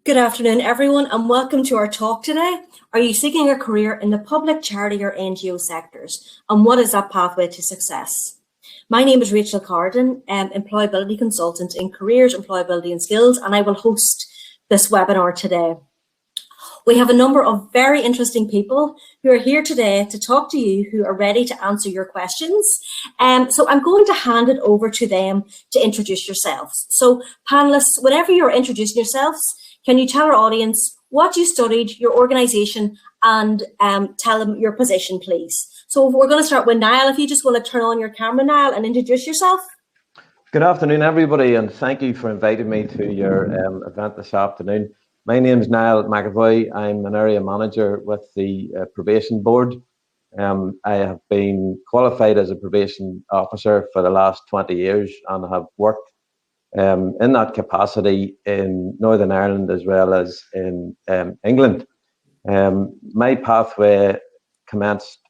Good afternoon, everyone, and welcome to our talk today. Are you seeking a career in the public, charity, or NGO sectors? And what is that pathway to success? My name is Rachel Carden, employability consultant in careers, employability and skills, and I will host this webinar today. We have a number of very interesting people who are here today to talk to you, who are ready to answer your questions. So I'm going to hand it over to them to introduce yourselves. So panelists, whenever you're introducing yourselves, can you tell our audience what you studied, your organisation, and tell them your position, please? So we're going to start with Niall. If you just want to turn on your camera, Niall, and introduce yourself. Good afternoon, everybody, and thank you for inviting me to your event this afternoon. My name is Niall McAvoy. I'm an area manager with the Probation Board. I have been qualified as a probation officer for the last 20 years and have worked in that capacity in Northern Ireland as well as in England. My pathway commenced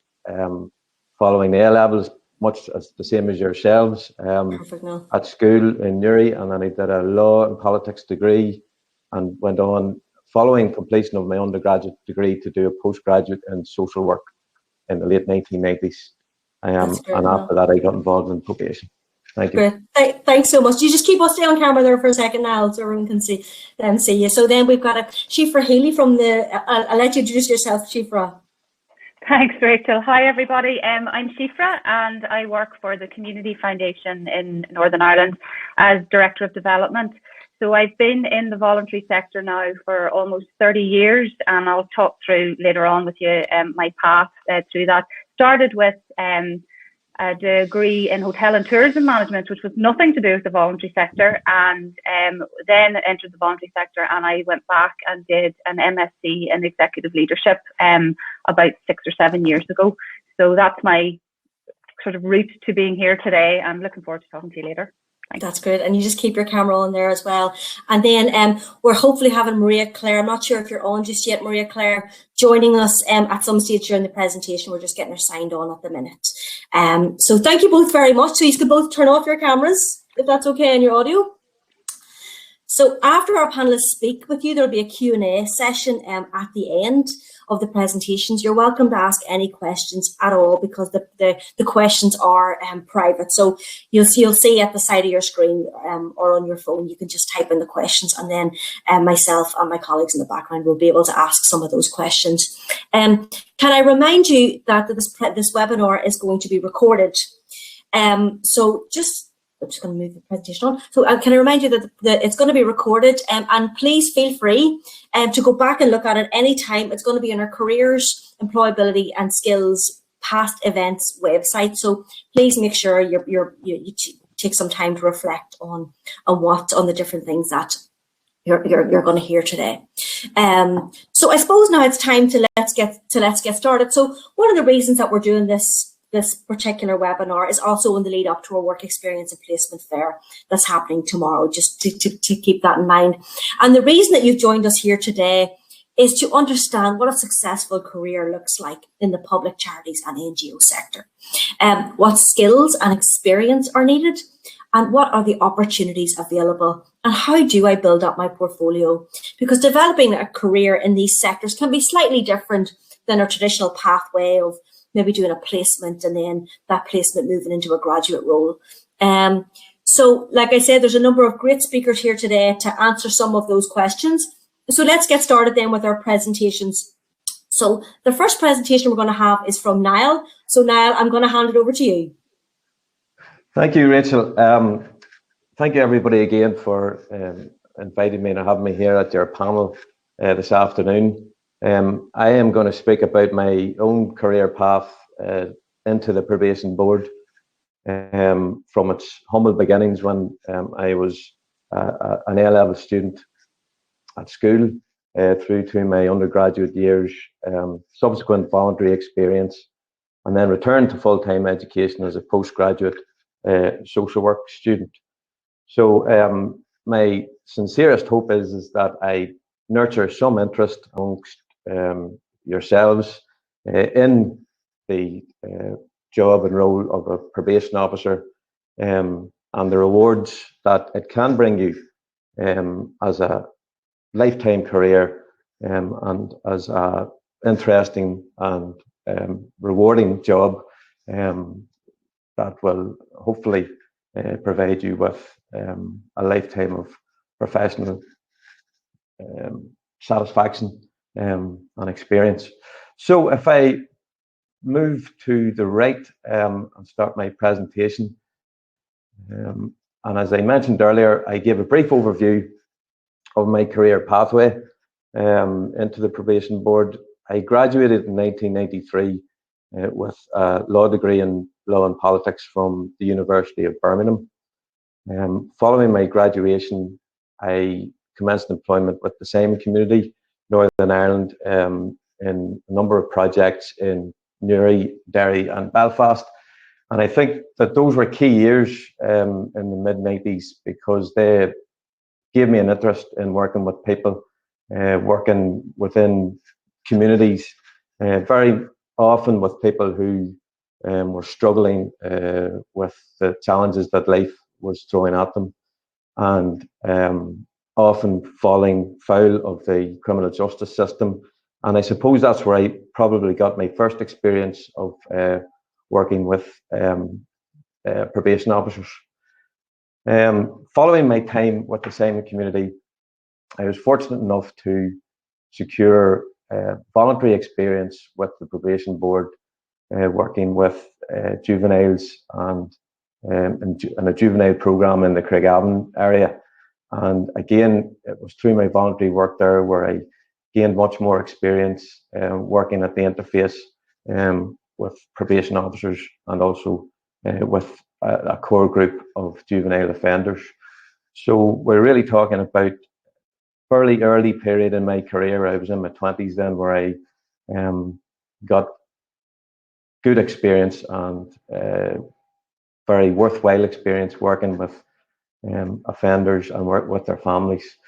following the A-levels, much as the same as yourselves, at school in Newry, and then I did a law and politics degree and went on, following completion of my undergraduate degree, to do a postgraduate in social work in the late 1990s. And after that, I got involved in probation. Thank you. Great. Thanks so much. You just keep us stay on camera there for a second now, so everyone can see you. So then we've got Shifra Healy from the. I'll let you introduce yourself, Shifra. Thanks, Rachel. Hi, everybody. I'm Shifra, and I work for the Community Foundation in Northern Ireland as Director of Development. So I've been in the voluntary sector now for almost 30 years, and I'll talk through later on with you my path through that. Started with a degree in hotel and tourism management, which was nothing to do with the voluntary sector, and then entered the voluntary sector, and I went back and did an MSc in executive leadership about 6 or 7 years ago. So that's my sort of route to being here today. I'm looking forward to talking to you later. Thanks. That's great. And you just keep your camera on there as well. And then we're hopefully having Maria Claire. I'm not sure if you're on just yet, Maria Claire, joining us at some stage during the presentation. We're just getting her signed on at the minute. So thank you both very much. So you can both turn off your cameras, if that's okay, and your audio. So after our panelists speak with you, there'll be a Q&A session at the end of the presentations. You're welcome to ask any questions at all, because the questions are private. So you'll see at the side of your screen or on your phone, you can just type in the questions, and then myself and my colleagues in the background will be able to ask some of those questions. Can I remind you that this webinar is going to be recorded? So I'm just going to move the presentation on. So can I remind you that it's going to be recorded, and please feel free to go back and look at it any time. It's going to be on our careers, employability and skills past events website. So please make sure you take some time to reflect on the different things that you're going to hear today. So I suppose now it's time to let's get started. So one of the reasons that we're doing this particular webinar is also in the lead up to our work experience and placement fair that's happening tomorrow, just to keep that in mind. And the reason that you've joined us here today is to understand what a successful career looks like in the public, charities and NGO sector. What skills and experience are needed, and what are the opportunities available, and how do I build up my portfolio? Because developing a career in these sectors can be slightly different than a traditional pathway of maybe doing a placement and then that placement moving into a graduate role. So like I said, there's a number of great speakers here today to answer some of those questions. So let's get started then with our presentations. So the first presentation we're going to have is from Niall. So Niall, I'm going to hand it over to you. Thank you, Rachel. Thank you, everybody, again for inviting me and having me here at your panel this afternoon. I am going to speak about my own career path into the Probation Board, from its humble beginnings when I was an A-level student at school, through to my undergraduate years, subsequent voluntary experience, and then returned to full-time education as a postgraduate social work student. So my sincerest hope is that I nurture some interest amongst yourselves in the job and role of a probation officer, and the rewards that it can bring you as a lifetime career, and as a interesting and rewarding job that will hopefully provide you with a lifetime of professional satisfaction and experience. So if I move to the right and start my presentation, and as I mentioned earlier, I gave a brief overview of my career pathway into the probation board. I graduated in 1993 with a law degree in law and politics from the University of Birmingham. Following my graduation, I commenced employment with the Simon community, Northern Ireland, in a number of projects in Newry, Derry and Belfast. And I think that those were key years in the mid-90s because they gave me an interest in working with people, working within communities, very often with people who were struggling with the challenges that life was throwing at them, and often falling foul of the criminal justice system. And I suppose that's where I probably got my first experience of working with probation officers. Following my time with the Simon community, I was fortunate enough to secure voluntary experience with the probation board, working with juveniles and in a juvenile program in the Craigavon area. And again, it was through my voluntary work there where I gained much more experience working at the interface with probation officers and also with a core group of juvenile offenders. So we're really talking about fairly early period in my career. I was in my 20s then, where I got good experience and very worthwhile experience working with offenders and work with their families.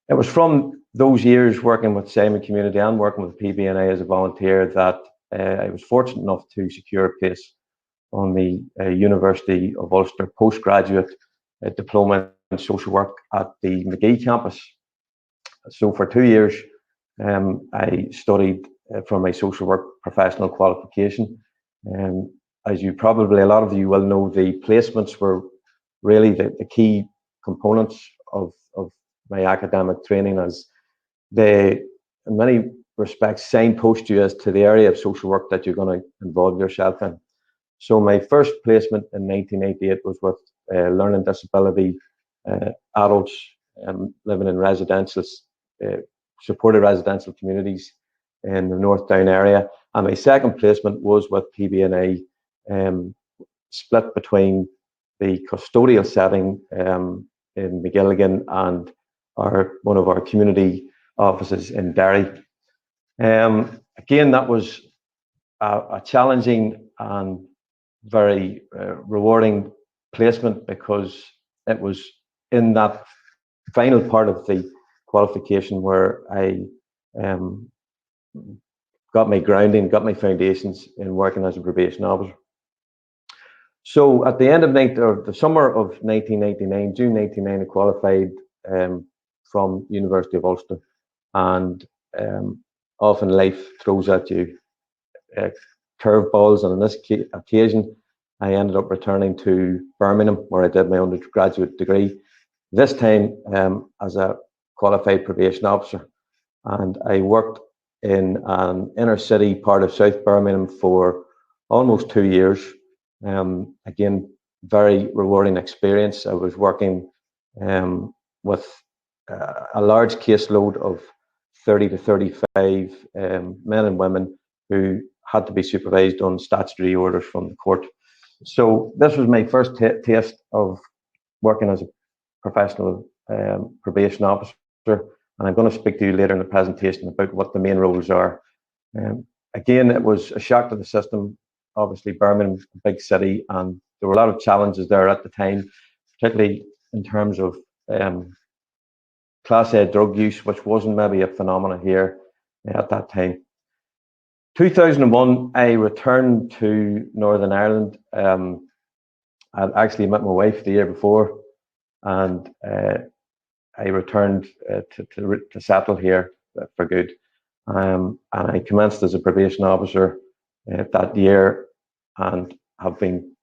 It was from those years working with Simon community and working with PBNA as a volunteer that I was fortunate enough to secure a place on the University of Ulster postgraduate diploma in social work at the McGee campus. So for 2 years, I studied for my social work professional qualification. As you probably, a lot of you will know, the placements were really the key components of my academic training, as they, in many respects, signpost you as to the area of social work that you're going to involve yourself in. So my first placement in 1988 was with learning disability adults living in residential, supported residential communities in the North Down area. And my second placement was with PBNA, split between the custodial setting in McGilligan and one of our community offices in Derry. Again, that was a challenging and very rewarding placement because it was in that final part of the qualification where I got my grounding, got my foundations in working as a probation officer. So at the end of the summer of 1999, June 1999, I qualified from University of Ulster, and often life throws at you curveballs, and on this occasion, I ended up returning to Birmingham, where I did my undergraduate degree, this time as a qualified probation officer. And I worked in an inner city part of South Birmingham for almost 2 years. Again, very rewarding experience. I was working with a large caseload of 30 to 35 men and women who had to be supervised on statutory orders from the court. So this was my first taste of working as a professional probation officer, and I'm going to speak to you later in the presentation about what the main roles are. Again, it was a shock to the system. Obviously, Birmingham, a big city, and there were a lot of challenges there at the time, particularly in terms of Class A drug use, which wasn't maybe a phenomenon here at that time. 2001, I returned to Northern Ireland. I'd actually met my wife the year before, and I returned to settle here for good. And I commenced as a probation officer that year and have been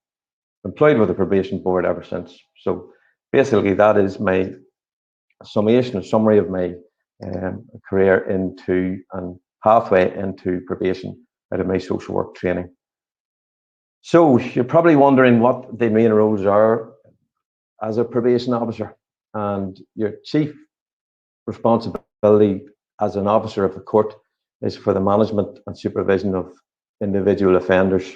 employed with the probation board ever since. So basically that is my summary of my career into and pathway into probation out of my social work training. So you're probably wondering what the main roles are as a probation officer, and your chief responsibility as an officer of the court is for the management and supervision of individual offenders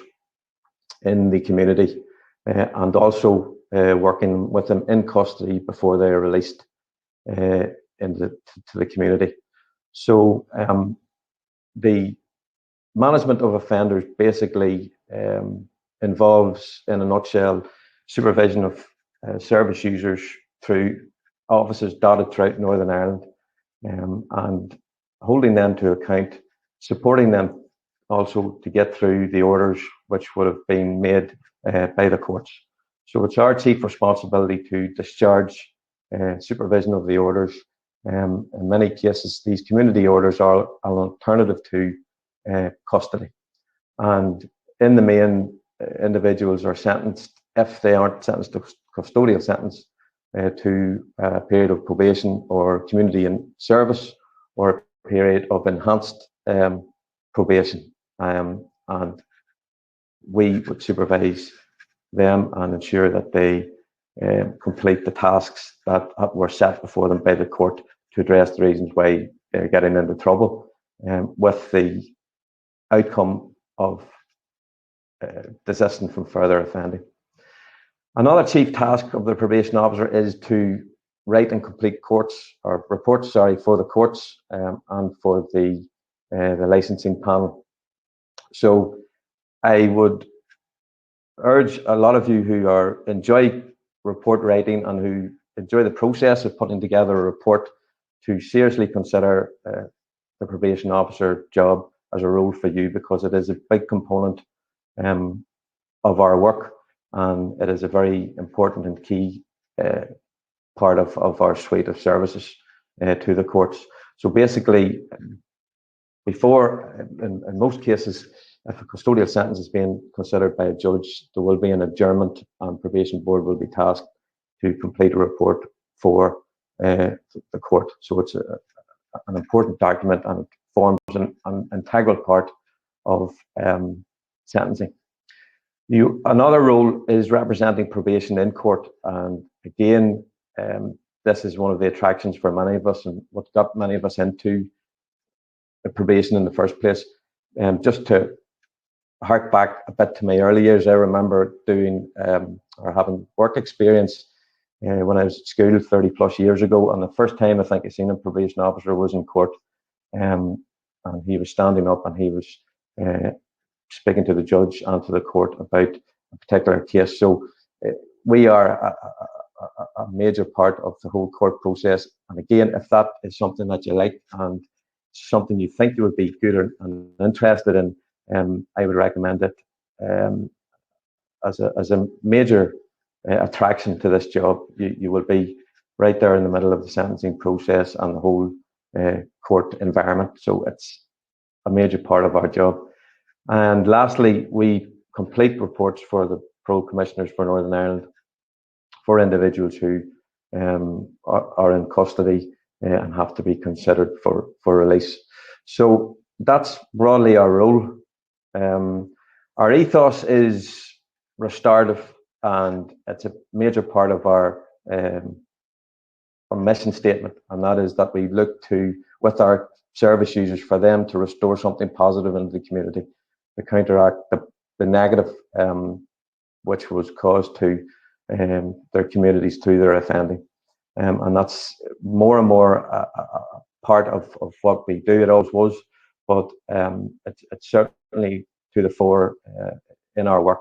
in the community, and also working with them in custody before they are released to the community. So the management of offenders basically involves, in a nutshell, supervision of service users through offices dotted throughout Northern Ireland, and holding them to account, supporting them also to get through the orders which would have been made by the courts. So it's our chief responsibility to discharge supervision of the orders. In many cases, these community orders are an alternative to custody. And in the main, individuals are sentenced, if they aren't sentenced to custodial sentence, to a period of probation or community in service, or a period of enhanced probation. And we would supervise them and ensure that they complete the tasks that were set before them by the court to address the reasons why they're getting into trouble, with the outcome of desisting from further offending. Another chief task of the probation officer is to write and complete reports for the courts and for the licensing panel. So I would urge a lot of you who enjoy report writing and who enjoy the process of putting together a report to seriously consider the probation officer job as a role for you, because it is a big component of our work, and it is a very important and key part of our suite of services to the courts. So basically, before, in most cases, if a custodial sentence is being considered by a judge, there will be an adjournment, and probation board will be tasked to complete a report for the court. So it's an important document, and it forms an integral part of sentencing. Another role is representing probation in court, and again, this is one of the attractions for many of us, and what got many of us into probation in the first place. Just to hark back a bit to my early years, I remember doing or having work experience when I was at school 30 plus years ago, and the first time I think I seen a probation officer was in court, and he was standing up and he was speaking to the judge and to the court about a particular case. So we are a major part of the whole court process, and again, if that is something that you like and something you think you would be good and interested in, I would recommend it as a major attraction to this job. You will be right there in the middle of the sentencing process and the whole court environment. So it's a major part of our job. And lastly, we complete reports for the Parole Commissioners for Northern Ireland for individuals who are in custody and have to be considered for release. So that's broadly our role. Our ethos is restorative, and it's a major part of our mission statement, and that is that we look to, with our service users, for them to restore something positive into the community, to counteract the negative which was caused to their communities through their offending. And that's more and more a part of what we do. It always was, but it's certainly to the fore in our work.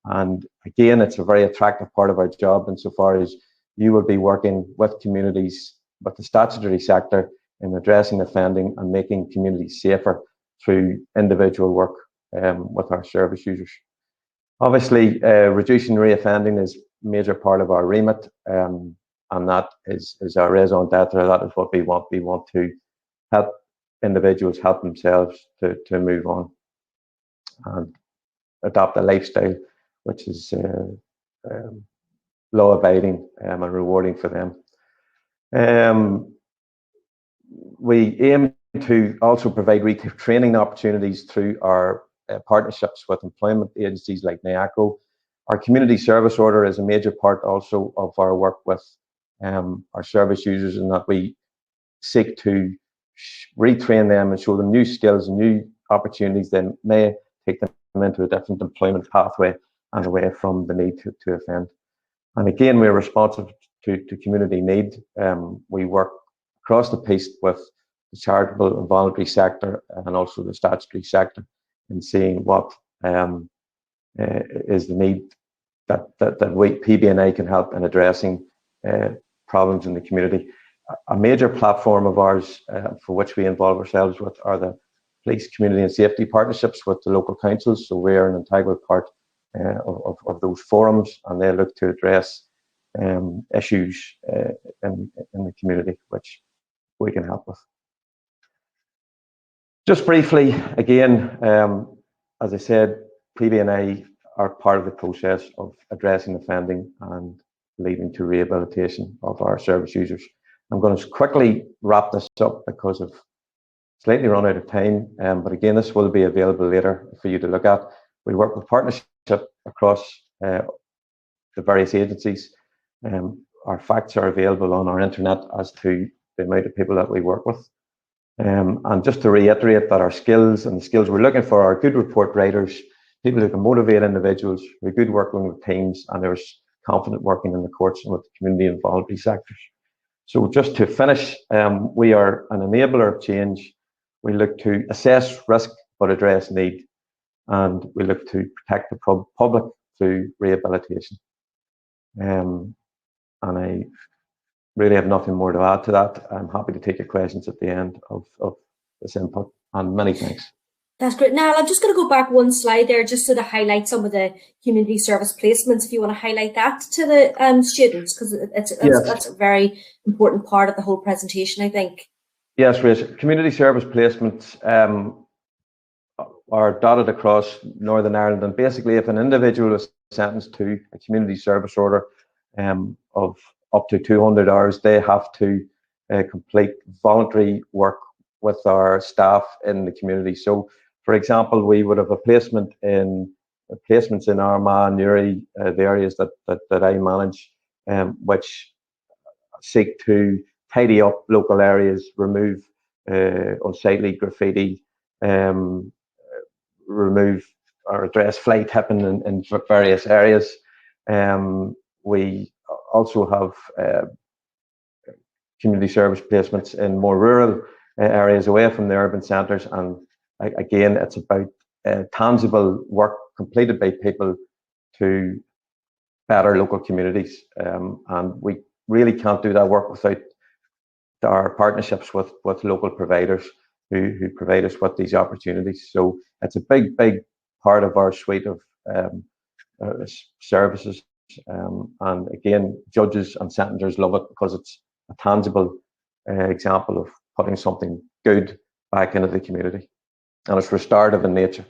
And again, it's a very attractive part of our job, insofar as you will be working with communities, with the statutory sector, in addressing offending and making communities safer through individual work with our service users. Obviously, reducing reoffending is a major part of our remit. and that is our raison d'etre. That is what we want. We want to help individuals help themselves to move on and adopt a lifestyle which is law-abiding and rewarding for them. We aim to also provide training opportunities through our partnerships with employment agencies like NIACRO. Our community service order is a major part also of our work with our service users, in that we seek to retrain them and show them new skills and new opportunities that may take them into a different employment pathway and away from the need to offend. And again, we're responsive to community need. We work across the piece with the charitable and voluntary sector and also the statutory sector in seeing what is the need that PBNA can help in addressing problems in the community. A major platform of ours for which we involve ourselves with are the police community and safety partnerships with the local councils. So we're an integral part of those forums, and they look to address issues in the community which we can help with. Just briefly, again, as I said, PBNA are part of the process of addressing offending and leading to rehabilitation of our service users. I'm going to quickly wrap this up because I've slightly run out of time, but again, this will be available later for you to look at. We work with partnership across the various agencies. Our facts are available on our internet as to the amount of people that we work with. And just to reiterate that our skills and the skills we're looking for are good report writers, people who can motivate individuals, who are good working with teams, and they're confident working in the courts and with the community and voluntary sectors. So just to finish, we are an enabler of change. We look to assess risk but address need, and we look to protect the public through rehabilitation. And I really have nothing more to add to that. I'm happy to take your questions at the end of this input, and many thanks. That's great. Now, I'm just going to go back one slide there just to highlight some of the community service placements, if you want to highlight that to the students, because that's a very important part of the whole presentation, I think. Yes, Rachel. Community service placements are dotted across Northern Ireland, and basically if an individual is sentenced to a community service order of up to 200 hours, they have to complete voluntary work with our staff in the community. So, for example, we would have a placements in Armagh, Newry, the areas that I manage, which seek to tidy up local areas, remove unsightly graffiti, remove or address fly tipping in various areas. We also have community service placements in more rural areas away from the urban centres, and again, it's about tangible work completed by people to better local communities, and we really can't do that work without our partnerships with local providers who provide us with these opportunities. So it's a big part of our suite of services, and again, judges and sentencers love it because it's a tangible example of putting something good back into the community, and it's restorative in nature.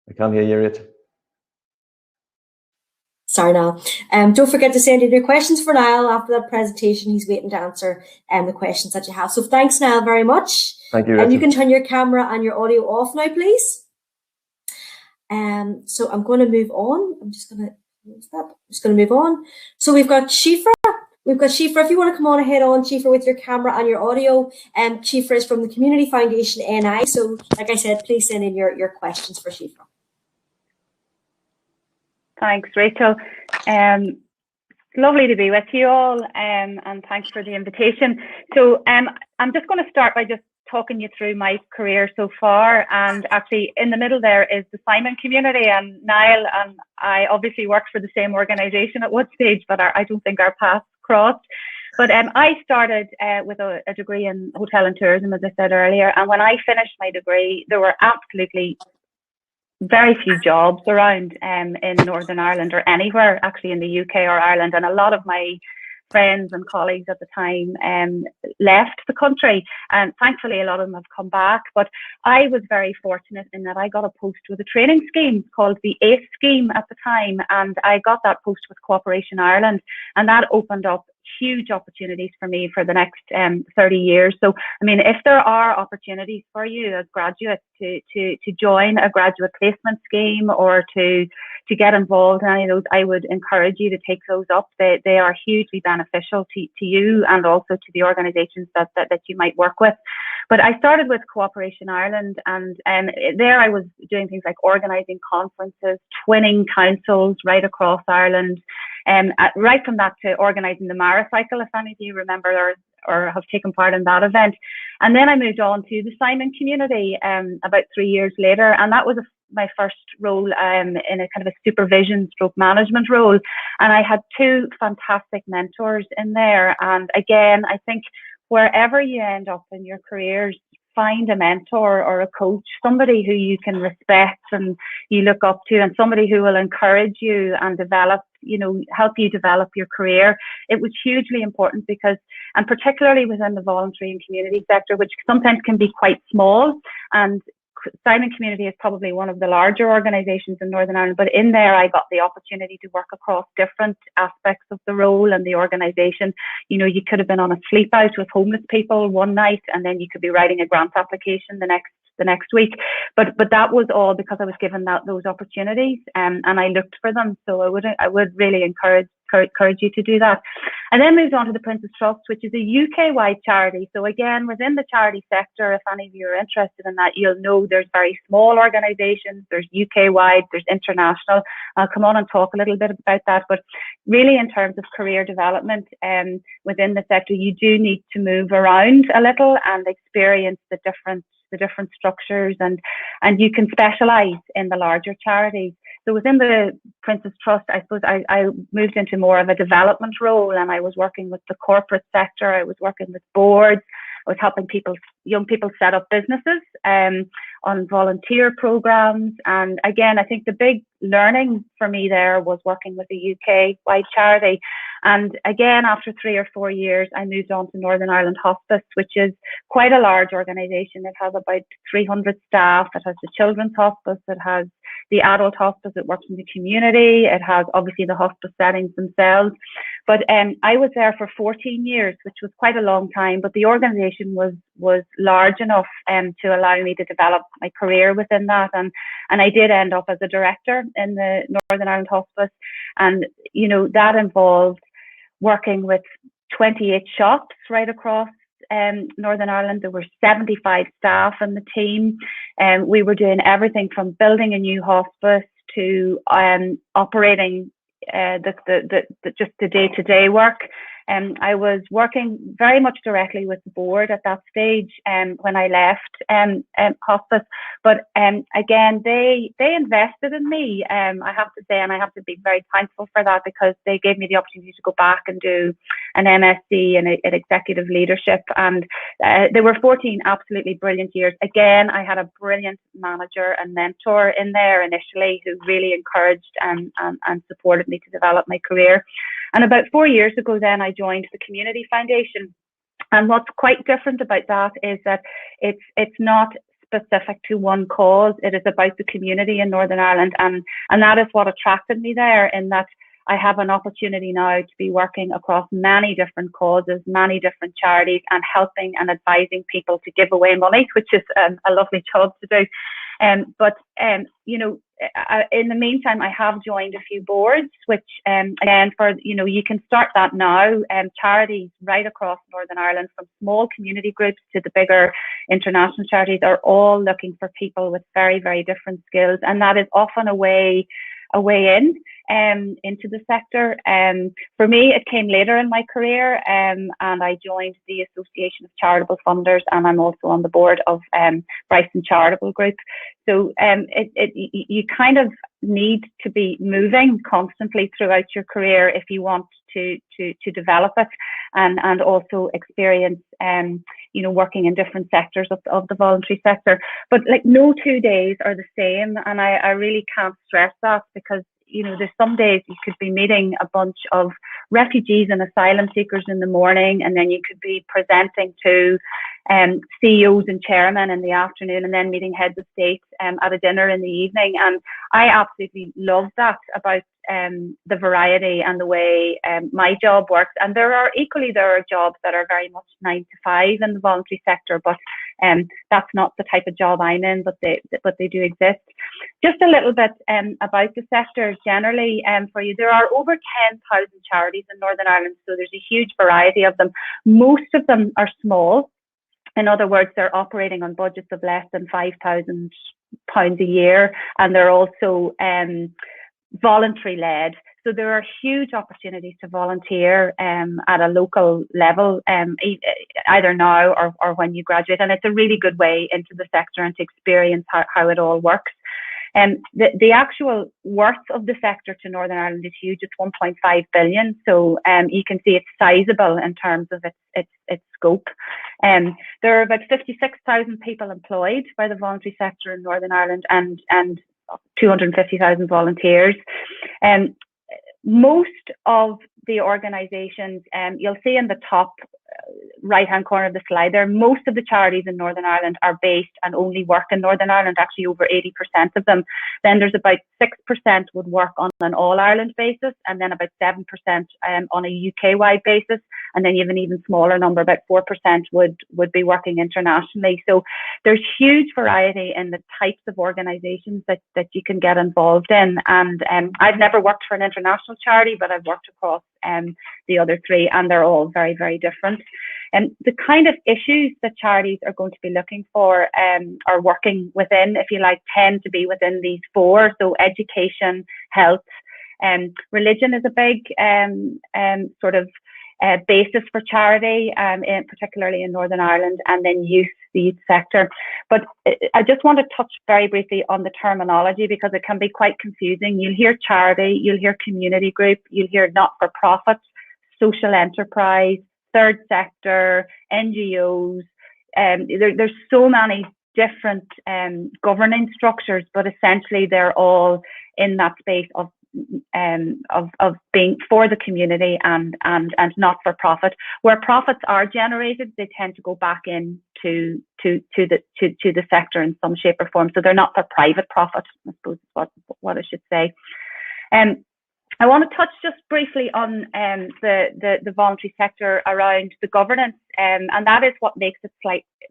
I can't hear you, Rachel. Sorry, Niall. Don't forget to send in your questions for Niall after that presentation. He's waiting to answer the questions that you have. So thanks, Niall, very much. Thank you, Rachel. And you can turn your camera and your audio off now, please. So I'm going to move on. I'm just going to move on. So we've got Shifra. If you want to come on ahead on, Shifra, with your camera and your audio. Shifra is from the Community Foundation NI. So like I said, please send in your questions for Shifra. Thanks, Rachel. Lovely to be with you all, and thanks for the invitation. So I'm just going to start by just talking you through my career so far, and actually in the middle there is the Simon community, and Niall and I obviously worked for the same organisation at one stage, but I don't think our paths crossed. But I started with a degree in hotel and tourism, as I said earlier, and when I finished my degree, there were absolutely very few jobs around in Northern Ireland or anywhere actually in the UK or Ireland, and a lot of my friends and colleagues at the time left the country, and thankfully a lot of them have come back. But I was very fortunate in that I got a post with a training scheme called the ACE scheme at the time, and I got that post with Cooperation Ireland, and that opened up huge opportunities for me for the next 30 years. So, I mean, if there are opportunities for you as graduates to join a graduate placement scheme or to get involved in any of those, I would encourage you to take those up. They are hugely beneficial to you and also to the organisations that you might work with. But I started with Cooperation Ireland, and there I was doing things like organising conferences, twinning councils right across Ireland, right from that to organising the Maracycle, if any of you remember or have taken part in that event. And then I moved on to the Simon community about 3 years later, and that was my first role in a kind of a supervision stroke management role. And I had two fantastic mentors in there. And again, I think wherever you end up in your careers, find a mentor or a coach, somebody who you can respect and you look up to, and somebody who will encourage you and develop, help you develop your career. It was hugely important because, and particularly within the voluntary and community sector, which sometimes can be quite small, and Simon Community is probably one of the larger organisations in Northern Ireland, but in there I got the opportunity to work across different aspects of the role and the organisation. You could have been on a sleep out with homeless people one night, and then you could be writing a grant application the next week. But that was all because I was given those opportunities, and I looked for them. So I would really encourage you to do that. I then moved on to the Princess Trust, which is a UK-wide charity. So again, within the charity sector, if any of you are interested in that, you'll know there's very small organisations, there's UK-wide, there's international. I'll come on and talk a little bit about that. But really, in terms of career development within the sector, you do need to move around a little and experience the different structures, and you can specialise in the larger charities. So within the Princess Trust, I suppose I moved into more of a development role, and I was working with the corporate sector. I was working with boards. I was helping young people set up businesses on volunteer programs. And again, I think the big learning for me there was working with a UK-wide charity. And again, after 3 or 4 years, I moved on to Northern Ireland Hospice, which is quite a large organisation. It has about 300 staff. It has the children's hospice. It has the adult hospice. It works in the community. It has obviously the hospice settings themselves. But I was there for 14 years, which was quite a long time. But the organisation was large enough to allow me to develop my career within that. And I did end up as a director in the Northern Ireland Hospice. And, that involved working with 28 shops right across Northern Ireland. There were 75 staff in the team. We were doing everything from building a new hospice to operating just the day-to-day work. I was working very much directly with the board at that stage when I left hospice. But again, they invested in me, I have to say, and I have to be very thankful for that, because they gave me the opportunity to go back and do an MSc in executive leadership. And there were 14 absolutely brilliant years. Again, I had a brilliant manager and mentor in there initially who really encouraged and supported me to develop my career. And about 4 years ago then I joined the Community Foundation. And what's quite different about that is that it's not specific to one cause. It is about the community in Northern Ireland. And that is what attracted me there, in that I have an opportunity now to be working across many different causes, many different charities, and helping and advising people to give away money, which is a lovely job to do. But in the meantime, I have joined a few boards, which again, you can start that now. Charities right across Northern Ireland, from small community groups to the bigger international charities, are all looking for people with very, very different skills, and that is often a way into the sector. For me, it came later in my career, and I joined the Association of Charitable Funders, and I'm also on the board of Bryson Charitable Group. So you kind of need to be moving constantly throughout your career if you want to develop it, and also experience working in different sectors of the voluntary sector. But like, no 2 days are the same, and I really can't stress that, because there's some days you could be meeting a bunch of refugees and asylum seekers in the morning, and then you could be presenting to CEOs and chairmen in the afternoon, and then meeting heads of state at a dinner in the evening. And I absolutely love that about the variety and the way my job works. And there are jobs that are very much 9 to 5 in the voluntary sector, but that's not the type of job I'm in, but they do exist. Just a little bit about the sector generally for you. There are over 10,000 charities in Northern Ireland, so there's a huge variety of them. Most of them are small. In other words, they're operating on budgets of less than £5,000 a year, and they're also voluntary led. So there are huge opportunities to volunteer at a local level, either now or when you graduate. And it's a really good way into the sector and to experience how it all works. The actual worth of the sector to Northern Ireland is huge. It's 1.5 billion. So you can see it's sizable in terms of its scope. There are about 56,000 people employed by the voluntary sector in Northern Ireland, and 250,000 volunteers. Most of the organisations, you'll see in the top right-hand corner of the slide there, most of the charities in Northern Ireland are based and only work in Northern Ireland, actually over 80% of them. Then there's about 6% would work on an all-Ireland basis, and then about 7% on a UK-wide basis, and then you have an even smaller number, about 4% would be working internationally. So there's huge variety in the types of organisations that you can get involved in. And I've never worked for an international charity, but I've worked across the other three, and they're all very, very different. And the kind of issues that charities are going to be looking for or working within, if you like, tend to be within these four. So education, health, religion is a big sort of basis for charity, particularly in Northern Ireland, and then youth, the youth sector. But I just want to touch very briefly on the terminology, because it can be quite confusing. You'll hear charity, you'll hear community group, you'll hear not-for-profit, social enterprise, third sector, NGOs. There's so many different governing structures, but essentially they're all in that space of being for the community and not for profit. Where profits are generated, they tend to go back in to the sector in some shape or form. So they're not for private profit, I suppose is what I should say. I want to touch just briefly on the voluntary sector around the governance, and that is what makes it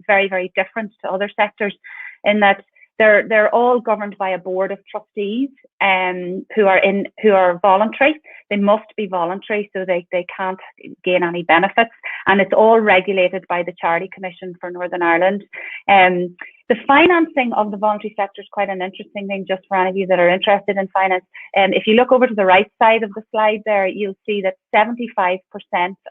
very, very different to other sectors, in that they're all governed by a board of trustees who are voluntary. They must be voluntary, so they can't gain any benefits, and it's all regulated by the Charity Commission for Northern Ireland. The financing of the voluntary sector is quite an interesting thing, just for any of you that are interested in finance. If you look over to the right side of the slide there, you'll see that 75%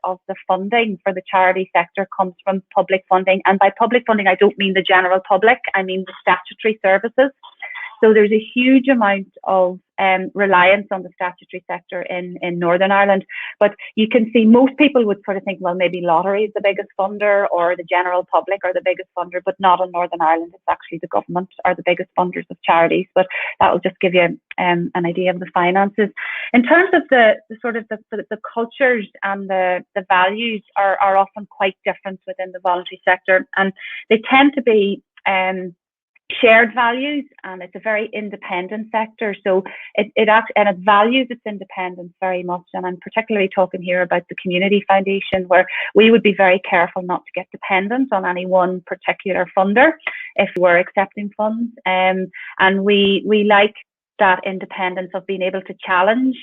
of the funding for the charity sector comes from public funding. And by public funding, I don't mean the general public, I mean the statutory services. So there's a huge amount of reliance on the statutory sector in Northern Ireland. But you can see most people would sort of think, well, maybe lottery is the biggest funder, or the general public are the biggest funder, but not in Northern Ireland. It's actually the government are the biggest funders of charities. But that will just give you an idea of the finances. In terms of the cultures and the values are often quite different within the voluntary sector, and they tend to be shared values, and it's a very independent sector, so it values its independence very much. And I'm particularly talking here about the Community Foundation, where we would be very careful not to get dependent on any one particular funder if we're accepting funds, and we like that independence of being able to challenge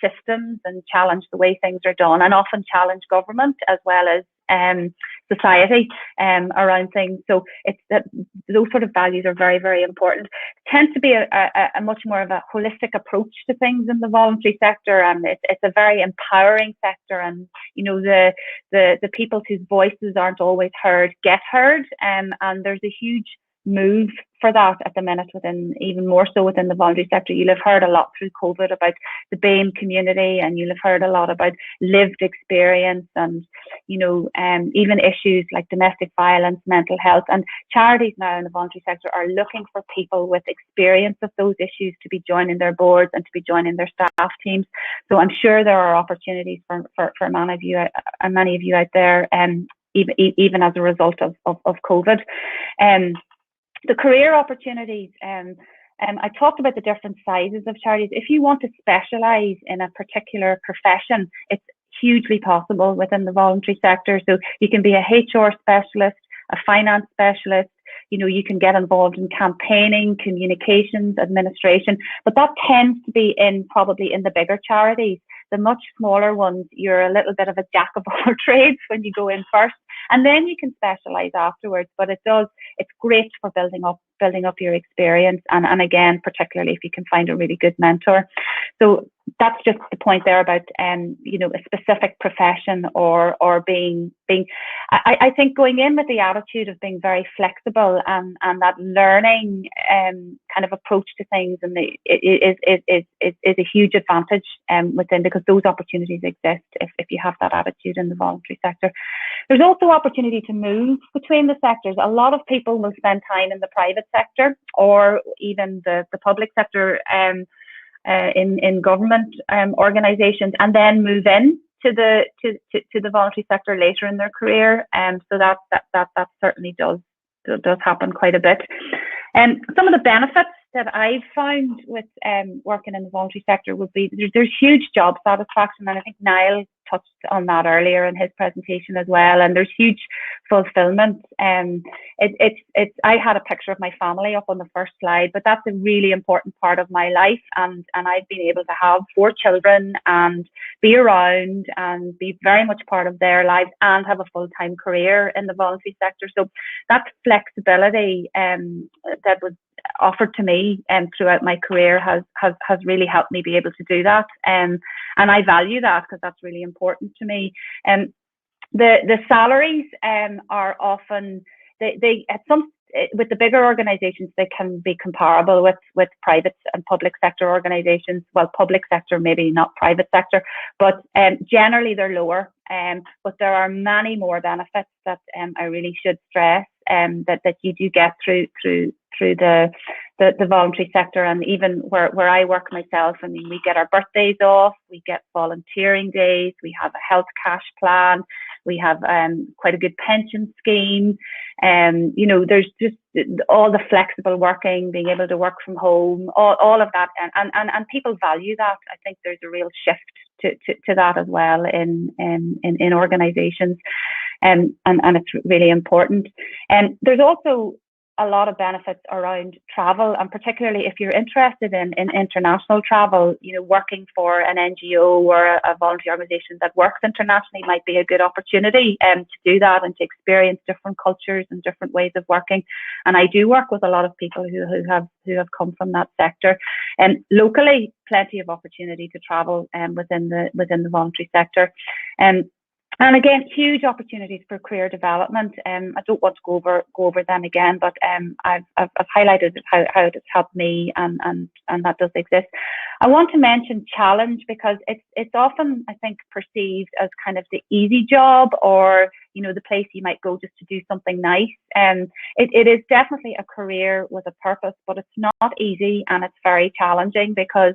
systems and challenge the way things are done, and often challenge government as well as society around things. So it's that those sort of values are very, very important. It tends to be a much more of a holistic approach to things in the voluntary sector, and it's a very empowering sector. And the people whose voices aren't always heard get heard, and there's a huge move for that at the minute, even more so within the voluntary sector. You'll have heard a lot through COVID about the BAME community, and you'll have heard a lot about lived experience and, even issues like domestic violence, mental health. And charities now in the voluntary sector are looking for people with experience of those issues to be joining their boards and to be joining their staff teams. So I'm sure there are opportunities for many of you out there, even as a result of COVID. The career opportunities, I talked about the different sizes of charities. If you want to specialise in a particular profession, it's hugely possible within the voluntary sector. So you can be a HR specialist, a finance specialist, you can get involved in campaigning, communications, administration, but that tends to be probably in the bigger charities. The much smaller ones, you're a little bit of a jack of all trades when you go in first, and then you can specialise afterwards. But it's great for building up your experience, and again, particularly if you can find a really good mentor. So that's just the point there about a specific profession or being. I think going in with the attitude of being very flexible and that learning kind of approach to things, and is a huge advantage within, because those opportunities exist if you have that attitude in the voluntary sector. There's also opportunity to move between the sectors. A lot of people will spend time in the private sector or even the public sector in government organisations, and then move in to the voluntary sector later in their career. So that certainly does happen quite a bit. Some of the benefits that I've found with working in the voluntary sector would be there's huge job satisfaction, and I think Niall touched on that earlier in his presentation as well. And there's huge fulfillment. I had a picture of my family up on the first slide, but that's a really important part of my life, and I've been able to have 4 children and be around and be very much part of their lives and have a full-time career in the voluntary sector. So that flexibility that was offered to me throughout my career has really helped me be able to do that, and I value that because that's really important to me. The salaries are often they at some with the bigger organisations, they can be comparable with private and public sector organisations. Well, public sector, maybe not private sector, but generally they're lower. But there are many more benefits that I really should stress that you do get through the voluntary sector. And even where I work myself, I mean, we get our birthdays off, we get volunteering days, we have a health cash plan, we have quite a good pension scheme. There's just all the flexible working, being able to work from home, all of that, and people value that. I think there's a real shift to that as well in organisations, and it's really important. And there's also a lot of benefits around travel, and particularly if you're interested in international travel, working for an NGO or a voluntary organisation that works internationally might be a good opportunity to do that and to experience different cultures and different ways of working. And I do work with a lot of people who have come from that sector. And locally, plenty of opportunity to travel within the voluntary sector. And again, huge opportunities for career development. I don't want to go over them again, but I've highlighted how it has helped me, and that does exist. I want to mention challenge because it's often, I think, perceived as kind of the easy job, or the place you might go just to do something nice. It is definitely a career with a purpose, but it's not easy, and it's very challenging because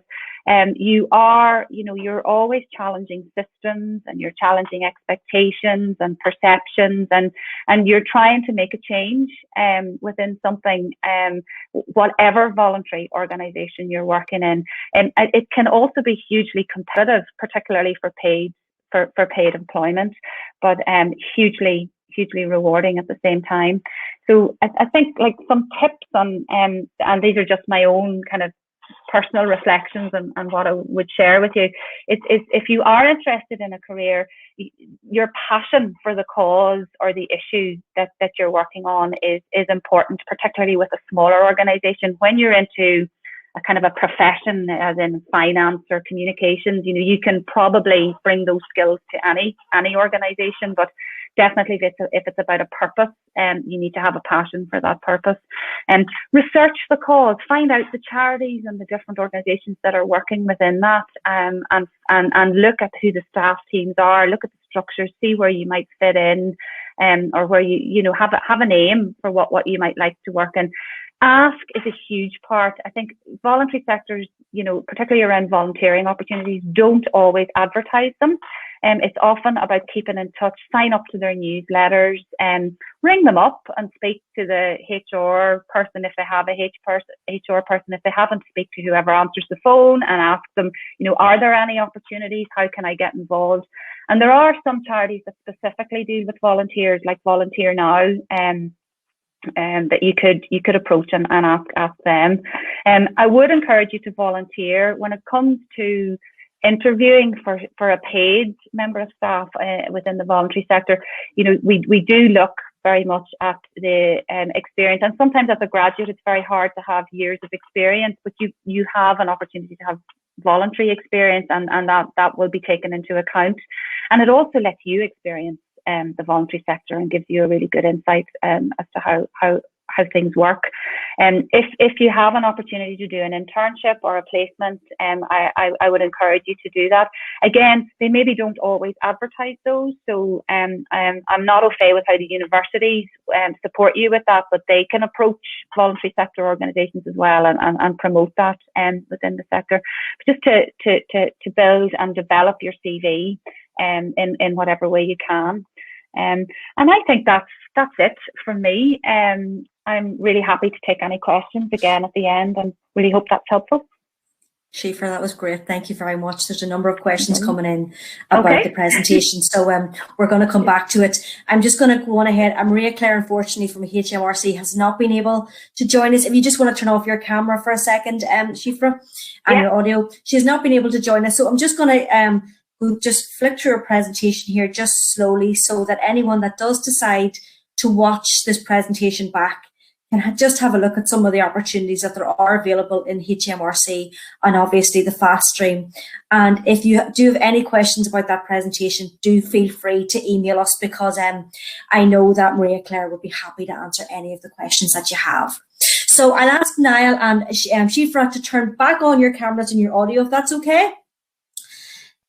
you're always challenging systems, and you're challenging expectations and perceptions, and you're trying to make a change within something, whatever voluntary organisation you're working in. And it can also be hugely competitive, particularly for paid employment, but hugely rewarding at the same time. So I think like some tips on, and these are just my own kind of personal reflections and what I would share with you, is if you are interested in a career, your passion for the cause or the issue that you're working on is important, particularly with a smaller organisation. When you're into a kind of a profession, as in finance or communications, you can probably bring those skills to any organisation, but definitely if it's about a purpose, you need to have a passion for that purpose. And research the cause, find out the charities and the different organisations that are working within that, and look at who the staff teams are, look at the structures, see where you might fit in, or where you have an aim for what you might like to work in. Ask is a huge part. I think voluntary sectors, particularly around volunteering opportunities, don't always advertise them. It's often about keeping in touch, sign up to their newsletters, ring them up and speak to the HR person if they have a HR person. If they haven't, speak to whoever answers the phone and ask them, are there any opportunities? How can I get involved? And there are some charities that specifically deal with volunteers, like Volunteer Now, that you could approach and ask them. I would encourage you to volunteer. When it comes to interviewing for a paid member of staff within the voluntary sector, we do look very much at the experience. And sometimes as a graduate, it's very hard to have years of experience, but you have an opportunity to have voluntary experience, and that will be taken into account. And it also lets you experience the voluntary sector and gives you a really good insight as to how things work. If you have an opportunity to do an internship or a placement, I would encourage you to do that. Again, they maybe don't always advertise those, so I'm not au fait with how the universities support you with that, but they can approach voluntary sector organisations as well and promote that within the sector, just to build and develop your CV in whatever way you can. And I think that's it from me. I'm really happy to take any questions again at the end, and really hope that's helpful. Schaefer, that was great. Thank you very much. There's a number of questions coming in about the presentation, so we're going to come back to it. I'm just going to go on ahead. Maria Claire, unfortunately, from HMRC has not been able to join us. If you just want to turn off your camera for a second, Schaefer, and your audio. She has not been able to join us, so I'm just going to we'll just flick through a presentation here just slowly, so that anyone that does decide to watch this presentation back can just have a look at some of the opportunities that there are available in HMRC, and obviously the fast stream. And if you do have any questions about that presentation, do feel free to email us, because I know that Maria Claire would be happy to answer any of the questions that you have. So I'll ask Niall and Schaefer to turn back on your cameras and your audio, if that's okay.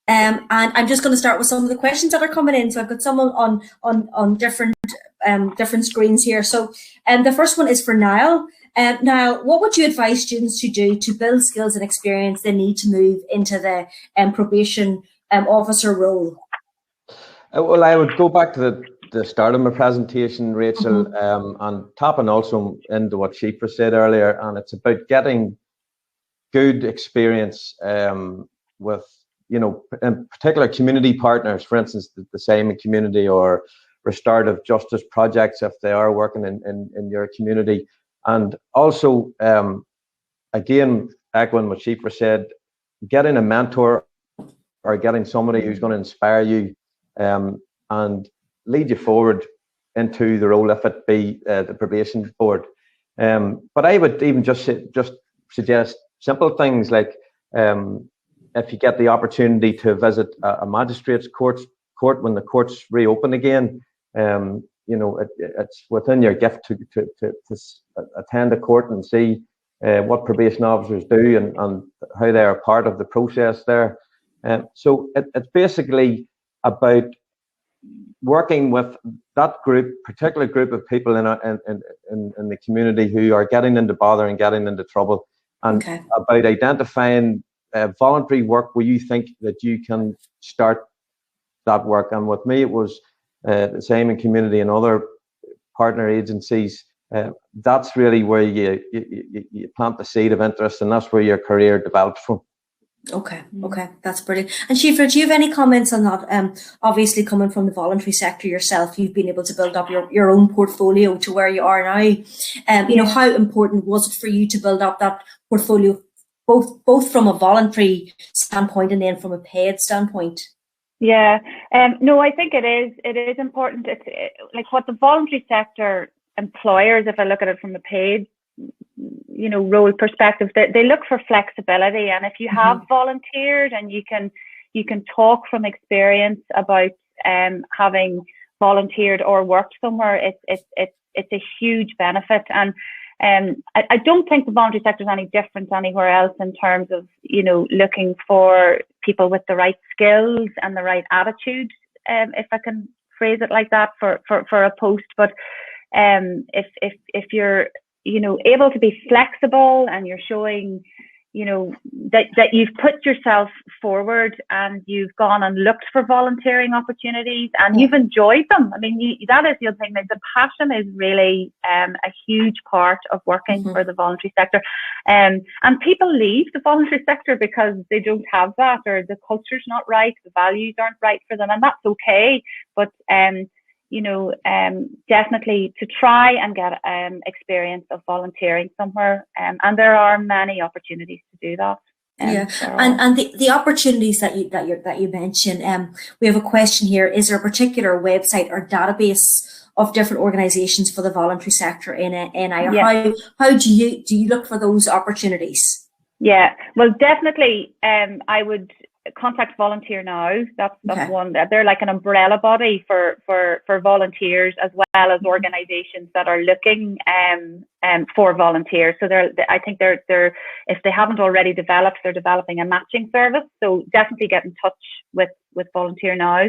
And I'm just going to start with some of the questions that are coming in. So I've got some on different screens here. So the first one is for Niall. Niall, what would you advise students to do to build skills and experience they need to move into the probation officer role? Well, I would go back to the start of my presentation, Rachel, and tapping also into what Schaefer said earlier, and it's about getting good experience with, in particular community partners, for instance, the Simon community or restorative justice projects, if they are working in your community. And also, again, echoing what Schaefer said, getting a mentor or getting somebody who's going to inspire you and lead you forward into the role, if it be the probation board. But I would even just suggest simple things like, if you get the opportunity to visit a magistrate's court when the courts reopen again, it's within your gift to attend a court and see what probation officers do and how they are part of the process there. So it's basically about working with that particular group of people in the community who are getting into bother and getting into trouble, and about identifying voluntary work where you think that you can start that work. And with me, it was the Simon community and other partner agencies. That's really where you plant the seed of interest, and that's where your career develops from. Okay, that's brilliant. And Schaefer, do you have any comments on that? Obviously, coming from the voluntary sector yourself, you've been able to build up your own portfolio to where you are now. How important was it for you to build up that portfolio, both from a voluntary standpoint and then from a paid standpoint? Yeah, no, I think it is important. It's like what the voluntary sector employers, if I look at it from a paid role perspective, they look for flexibility. And if you have volunteered and you can talk from experience about having volunteered or worked somewhere, it's a huge benefit. And I don't think the voluntary sector is any different anywhere else in terms of, looking for people with the right skills and the right attitude, if I can phrase it like that, for a post. But if you're, able to be flexible, and you're showing, that you've put yourself forward, and you've gone and looked for volunteering opportunities, and you've enjoyed them. I mean, that is the other thing, that the passion is really a huge part of working for the voluntary sector. And people leave the voluntary sector because they don't have that, or the culture's not right, the values aren't right for them, and that's okay. But definitely to try and get experience of volunteering somewhere, and there are many opportunities to do that. And the opportunities that you mentioned. We have a question here: is there a particular website or database of different organisations for the voluntary sector in NI? How do you look for those opportunities? Yeah, well, definitely. I would contact Volunteer Now. That's one. They're like an umbrella body for volunteers, as well as organisations that are looking for volunteers. So I think they're if they haven't already developed, they're developing a matching service. So definitely get in touch with Volunteer Now.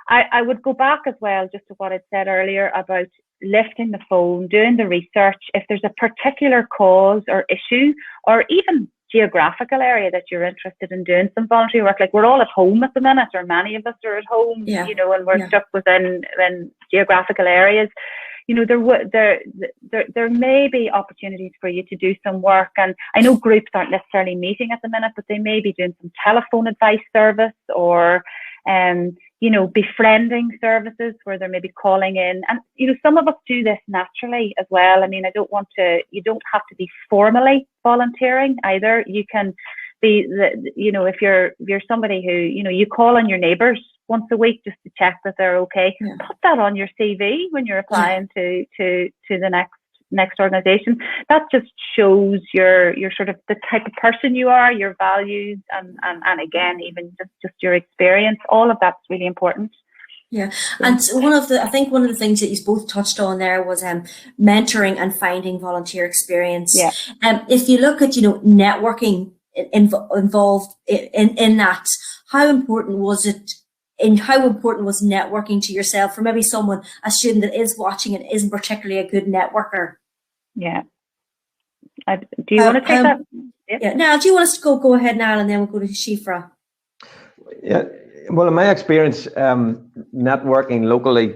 I would go back as well just to what I said earlier about lifting the phone, doing the research. If there's a particular cause or issue, or even geographical area that you're interested in doing some voluntary work, like we're all at home at the minute, or many of us are at home, and we're stuck within geographical areas. There may be opportunities for you to do some work, and I know groups aren't necessarily meeting at the minute, but they may be doing some telephone advice service, or befriending services where they're maybe calling in. And, some of us do this naturally as well. I mean, you don't have to be formally volunteering either. You can be, if you're somebody who, you call on your neighbours once a week just to check that they're okay. Put that on your CV when you're applying to the next organisation. That just shows your sort of the type of person you are, your values, and again, even just your experience. All of that's really important. Yeah, and one of the things that you both touched on there was mentoring and finding volunteer experience. Yeah. If you look at networking involved in that, how important was it? And how important was networking to yourself for maybe a student that is watching and isn't particularly a good networker? Yeah. Do you want to take that? Yeah. Now, do you want us to go ahead now, and then we'll go to Shifra? Yeah. Well, in my experience, networking locally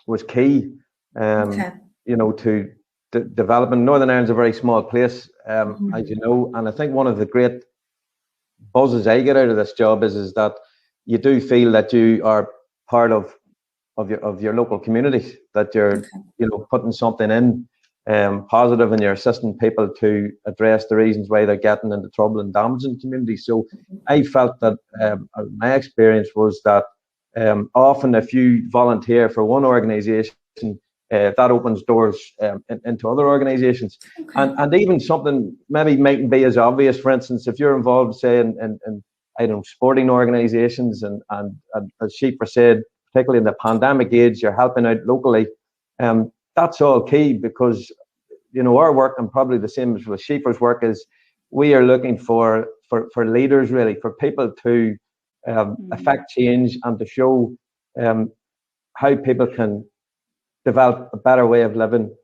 was key. To development. Northern Ireland's a very small place, as you know, and I think one of the great buzzes I get out of this job is that you do feel that you are part of your local community, that you're putting something in positive, and you're assisting people to address the reasons why they're getting into trouble and damaging communities. So I felt that my experience was that often if you volunteer for one organisation, that opens doors into other organisations. And even something maybe mightn't be as obvious. For instance, if you're involved, say, in sporting organisations, and as Shifra said, particularly in the pandemic age, you're helping out locally. That's all key, because our work, and probably the same as with Shifra's work, is we are looking for leaders, really, for people to affect change and to show how people can develop a better way of living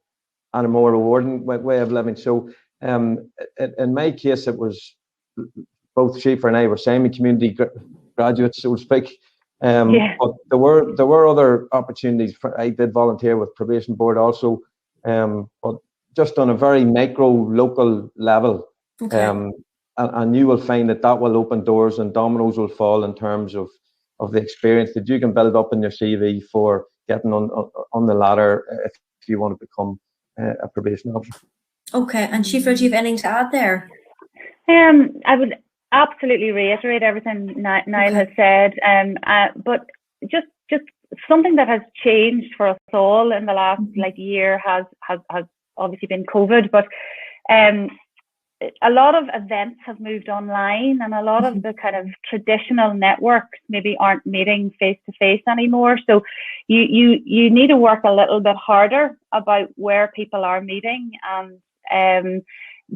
and a more rewarding way of living. So in my case, it was both Shifra and I were semi-community graduates, so to speak. But there were other opportunities. I did volunteer with Probation Board also, but just on a very micro local level. And you will find that will open doors, and dominoes will fall in terms of the experience that you can build up in your CV for getting on the ladder if you want to become a probation officer. Okay, and Shifra, do you have anything to add there? I would absolutely reiterate everything Niall has said, but just something that has changed for us all in the last year has obviously been COVID, but a lot of events have moved online, and a lot of the kind of traditional networks maybe aren't meeting face to face anymore. So you need to work a little bit harder about where people are meeting and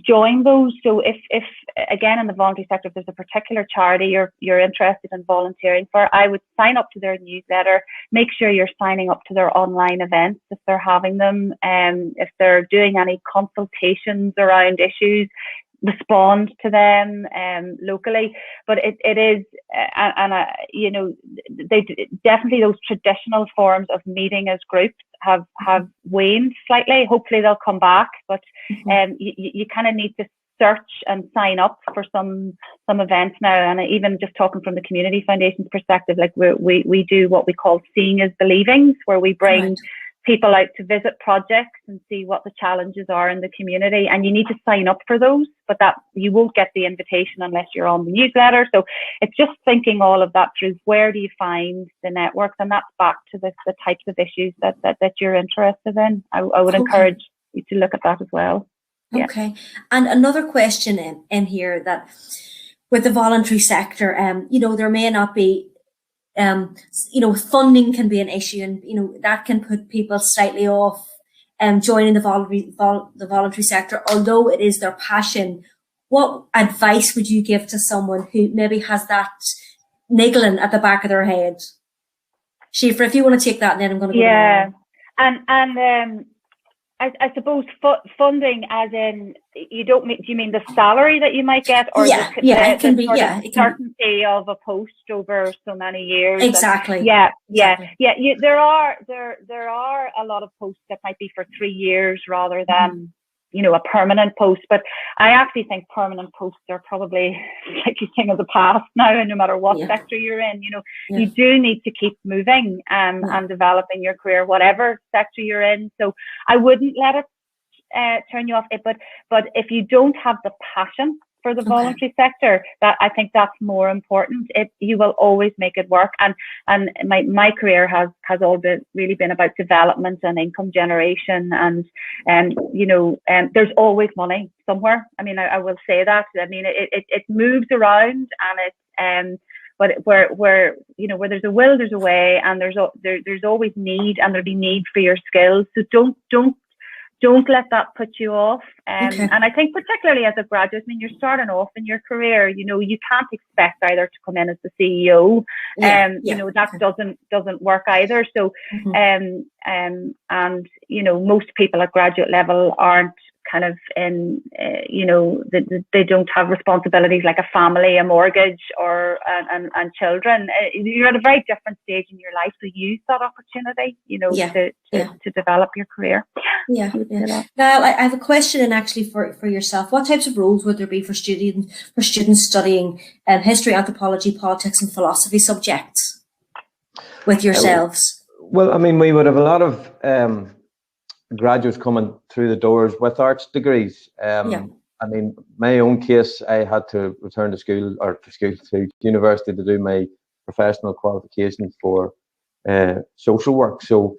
join those. So if again, in the voluntary sector, if there's a particular charity you're interested in volunteering for, I would sign up to their newsletter. Make sure you're signing up to their online events if they're having them, if they're doing any consultations around issues, respond to them locally. But it is, you know, they definitely, those traditional forms of meeting as groups have waned slightly. Hopefully they'll come back, but you kind of need to search and sign up for some events now. And even just talking from the Community Foundation's perspective, like we do what we call Seeing is Believing, where we bring people out to visit projects and see what the challenges are in the community, and you need to sign up for those, but that you won't get the invitation unless you're on the newsletter. So it's just thinking all of that through. Where do you find the networks? And that's back to the types of issues that you're interested in. I would encourage you to look at that as well. Okay. And another question in here, that with the voluntary sector, you know, there may not be, you know, funding can be an issue, and you know that can put people slightly off joining the voluntary sector, although it is their passion. What advice would you give to someone who maybe has that niggling at the back of their head? Shifra, if you want to take that, and then I'm going to go to and I suppose funding, as in, you don't mean, do you mean the salary that you might get, or it can be certainty of a post over so many years? Exactly. There are a lot of posts that might be for 3 years rather than you know, a permanent post. But I actually think permanent posts are probably like a thing of the past now, and no matter what sector you're in, you know, you do need to keep moving and developing your career, whatever sector you're in. So I wouldn't let it turn you off. But if you don't have the passion for the voluntary sector, that I think that's more important. You will always make it work. And my career has all really been about development and income generation, and you know, there's always money somewhere. I mean, I will say that. I mean, it moves around, and but where you know, where there's a will, there's a way, and there's always need, and there'll be need for your skills. So don't let that put you off. And I think particularly as a graduate, I mean, you're starting off in your career, you know, you can't expect either to come in as the CEO. You know, that doesn't work either. So, and, you know, most people at graduate level aren't kind of in, you know, they don't have responsibilities like a family, a mortgage, or and children. You're at a very different stage in your life, so use that opportunity, you know, to develop your career. Now, I have a question, and actually for yourself, what types of roles would there be for students studying history, anthropology, politics, and philosophy subjects with yourselves? Well, I mean, we would have a lot of graduates coming through the doors with arts degrees. I mean, my own case, I had to return to university to do my professional qualification for social work. So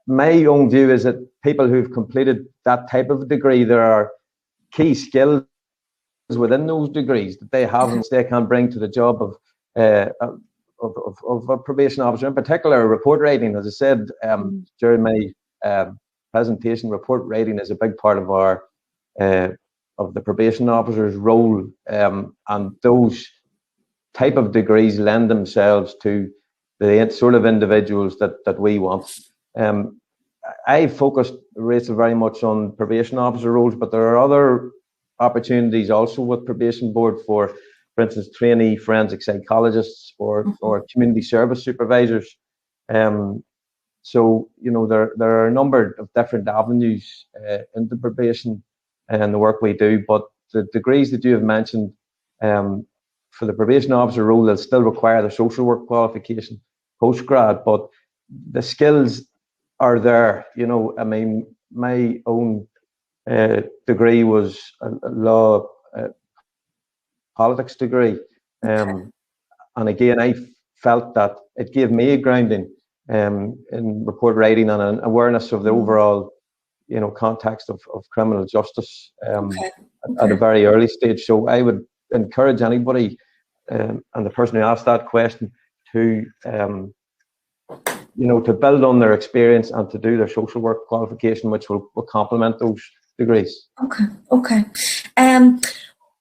my own view is that people who've completed that type of degree, there are key skills within those degrees that they have and they can bring to the job of a probation officer, in particular report writing. As I said during my presentation, report writing is a big part of our of the probation officer's role, and those type of degrees lend themselves to the sort of individuals that we want. I focused, Rachel, very much on probation officer roles, but there are other opportunities also with probation board for instance, trainee forensic psychologists or community service supervisors. So, you know, there are a number of different avenues into probation and the work we do, but the degrees that you have mentioned for the probation officer role, they'll still require the social work qualification post-grad, but the skills are there. You know, I mean, my own degree was a law politics degree, and again, I felt that it gave me a grounding in report writing and an awareness of the overall, you know, context of criminal justice. at a very early stage. So I would encourage anybody, and the person who asked that question, to to build on their experience and to do their social work qualification, which will complement those degrees. Okay.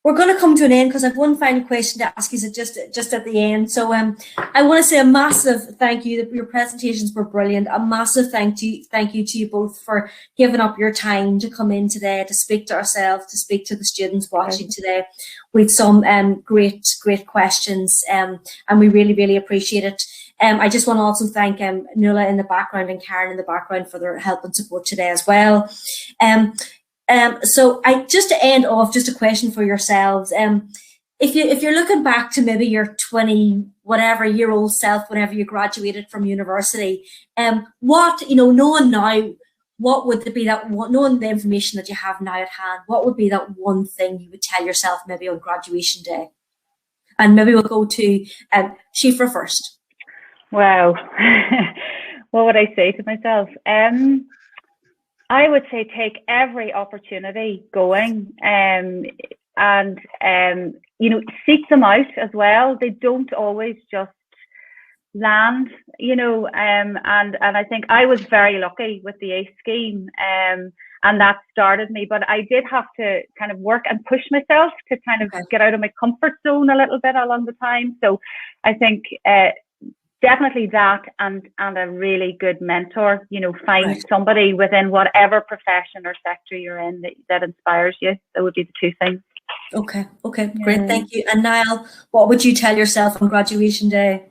We're going to come to an end because I've one final question to ask you just at the end. So I want to say a massive thank you. Your presentations were brilliant. A massive thank you to you both for giving up your time to come in today, to speak to ourselves, to speak to the students watching today with some great questions, and we really, really appreciate it. I just want to also thank Nuala in the background and Karen in the background for their help and support today as well. So just to end off, just a question for yourselves. If you're looking back to maybe your 20-whatever-year-old self whenever you graduated from university, what, knowing now, what would it be knowing the information that you have now at hand, what would be that one thing you would tell yourself maybe on graduation day? And maybe we'll go to Shifra first. Wow. What would I say to myself? I would say take every opportunity going, and seek them out as well. They don't always just land, and I think I was very lucky with the ACE scheme, and that started me. But I did have to kind of work and push myself to kind of get out of my comfort zone a little bit along the time. So I think definitely that, and a really good mentor, find somebody within whatever profession or sector you're in that inspires you. That would be the two things. Okay, great, thank you. And Niall, what would you tell yourself on graduation day?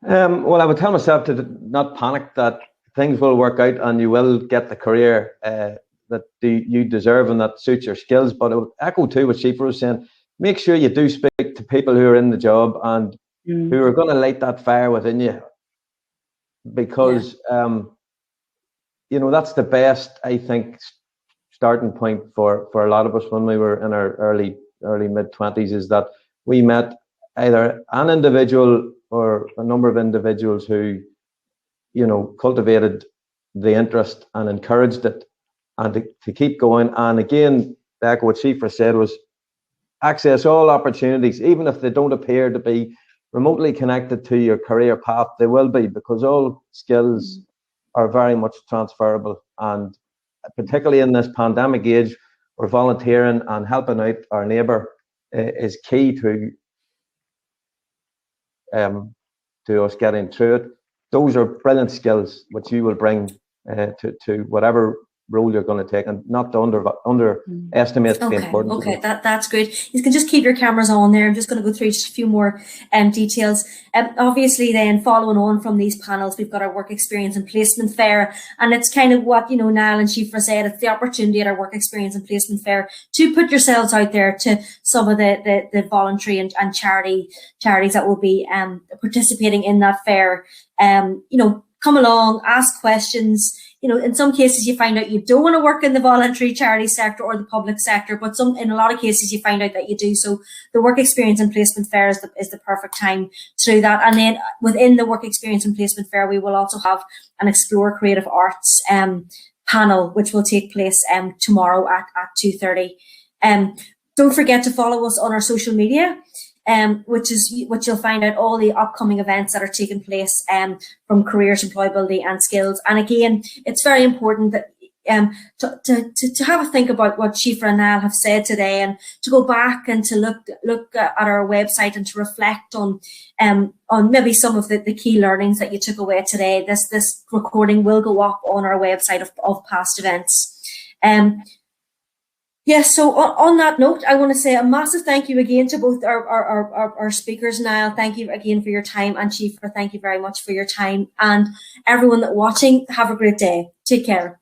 Well, I would tell myself to not panic, that things will work out and you will get the career that you deserve and that suits your skills. But I would echo too what Shifra was saying. Make sure you do speak to people who are in the job and who are going to light that fire within you, because that's the best, I think, starting point for a lot of us when we were in our early mid-20s, is that we met either an individual or a number of individuals who cultivated the interest and encouraged it, and to keep going. And again, back what Shifra said was, access all opportunities, even if they don't appear to be remotely connected to your career path. They will be, because all skills are very much transferable, and particularly in this pandemic age where volunteering and helping out our neighbour is key to us getting through it. Those are brilliant skills which you will bring to whatever role you're going to take, and not to underestimate the importance. Okay, that's great. You can just keep your cameras on there. I'm just going to go through just a few more details. Obviously, then following on from these panels, we've got our work experience and placement fair, and it's kind of what Niall and Shifra said. It's the opportunity at our work experience and placement fair to put yourselves out there to some of the voluntary and charities that will be participating in that fair. Come along, ask questions. In some cases you find out you don't want to work in the voluntary charity sector or the public sector, but in a lot of cases you find out that you do. So the work experience and placement fair is the perfect time to do that. And then within the work experience and placement fair, we will also have an Explore Creative Arts panel, which will take place tomorrow at 2:30. Don't forget to follow us on our social media. Which you'll find out all the upcoming events that are taking place from careers, employability and skills. And again, it's very important that to have a think about what Shifra and Niall have said today, and to go back and to look at our website and to reflect on maybe some of the key learnings that you took away today. This recording will go up on our website of past events. Yes, so on that note, I want to say a massive thank you again to both our speakers. Niall, thank you again for your time, and Shifra, thank you very much for your time. And everyone that watching, have a great day. Take care.